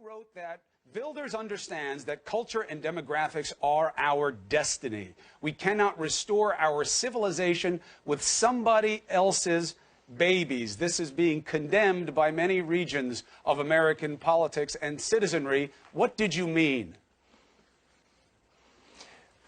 wrote that Wilders understands that culture and demographics are our destiny. We cannot restore our civilization with somebody else's babies. This is being condemned by many regions of American politics and citizenry. What did you mean?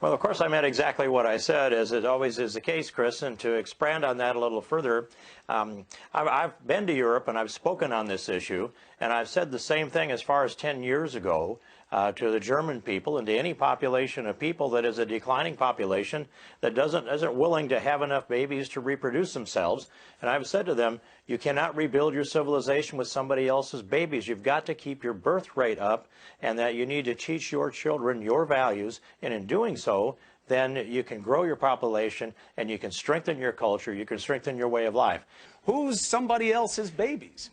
Well, of course, I meant exactly what I said, as it always is the case, Chris. And to expand on that a little further, I've been to Europe and I've spoken on this issue, and I've said the same thing as far as 10 years ago to the German people and to any population of people that is a declining population that isn't willing to have enough babies to reproduce themselves. And I've said to them, you cannot rebuild your civilization with somebody else's babies. You've got to keep your birth rate up, and that you need to teach your children your values. And in doing so, then you can grow your population and you can strengthen your culture. You can strengthen your way of life. Who's somebody else's babies?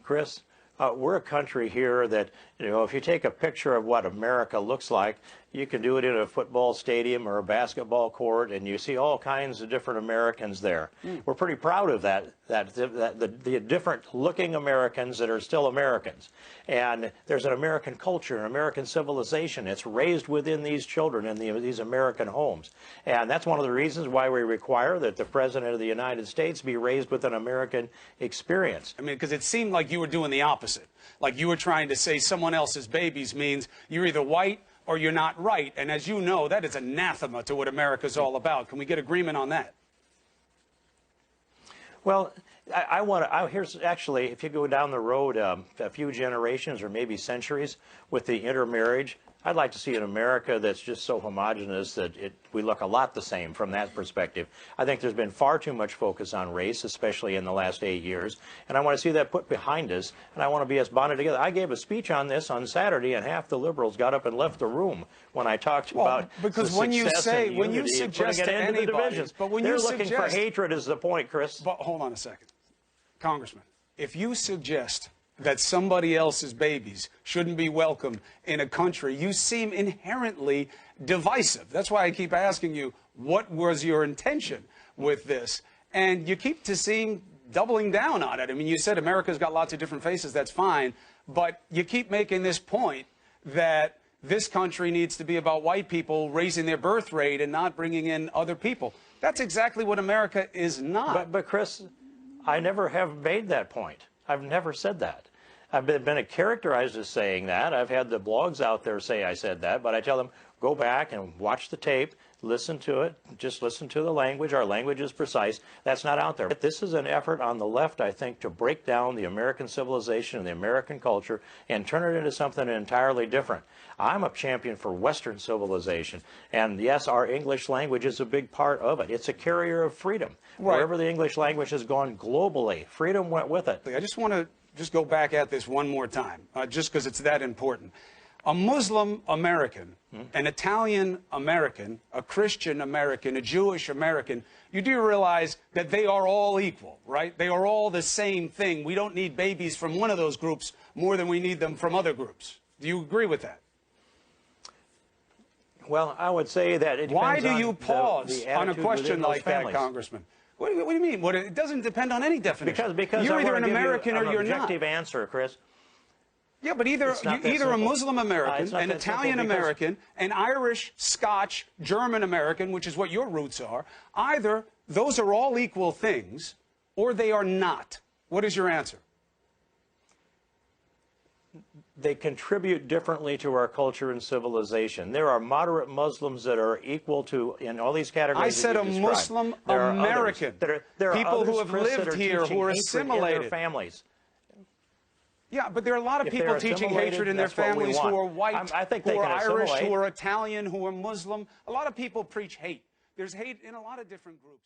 Chris, we're a country here that, if you take a picture of what America looks like, you can do it in a football stadium or a basketball court, and you see all kinds of different Americans there. We're pretty proud of the different looking Americans that are still Americans. And there's an American culture, an American civilization. It's raised within these children in these American homes. And that's one of the reasons why we require that the President of the United States be raised with an American experience. I mean, because it seemed like you were doing the opposite. Like you were trying to say someone else's babies means you're either white or you're not right. And as you know, that is anathema to what America's all about. Can we get agreement on that? Well, here's actually, if you go down the road a few generations or maybe centuries with the intermarriage, I'd like to see an America that's just so homogenous that we look a lot the same from that perspective. I think there's been far too much focus on race, especially in the last 8 years, and I want to see that put behind us, and I want to be as bonded together. I gave a speech on this on Saturday, and half the liberals got up and left the room when I talked about because the when you success say, and when you unity suggest and to putting it into the anybody, divisions. but when They're you looking suggest, for hatred is the point, Chris. But hold on a second, Congressman. If you suggest that somebody else's babies shouldn't be welcome in a country, you seem inherently divisive. That's why I keep asking you, what was your intention with this? And you keep to seem doubling down on it. I mean, you said America's got lots of different faces, that's fine, but you keep making this point that this country needs to be about white people raising their birth rate and not bringing in other people. That's exactly what America is not. But Chris, I never have made that point. I've never said that. I've been characterized as saying that. I've had the blogs out there say I said that, but I tell them, go back and watch the tape, listen to it, just listen to the language. Our language is precise. That's not out there. This is an effort on the left, I think, to break down the American civilization and the American culture and turn it into something entirely different. I'm a champion for Western civilization, and yes, our English language is a big part of it. It's a carrier of freedom. Right. Wherever the English language has gone globally, freedom went with it. I just want to go back at this one more time, just because it's that important. A Muslim American, an Italian American, a Christian American, a Jewish American, you do realize that they are all equal, right? They are all the same thing. We don't need babies from one of those groups more than we need them from other groups. Do you agree with that? Well, I would say that it depends. Why do you pause on a question like families. that, Congressman? What do you mean? It doesn't depend on any definition. Because you're I either an American or you're not. Objective answer, Chris. Yeah, but either a Muslim American, an Italian American, an Irish, Scotch, German American, which is what your roots are, either those are all equal things or they are not. What is your answer? They contribute differently to our culture and civilization. There are moderate Muslims that are equal to, in all these categories. I said a Muslim American. There are people who have Chris, lived here who are assimilated. Their families. Yeah, but there are a lot of people teaching hatred in their families who are white, who are Irish, who are Italian, who are Muslim. A lot of people preach hate. There's hate in a lot of different groups.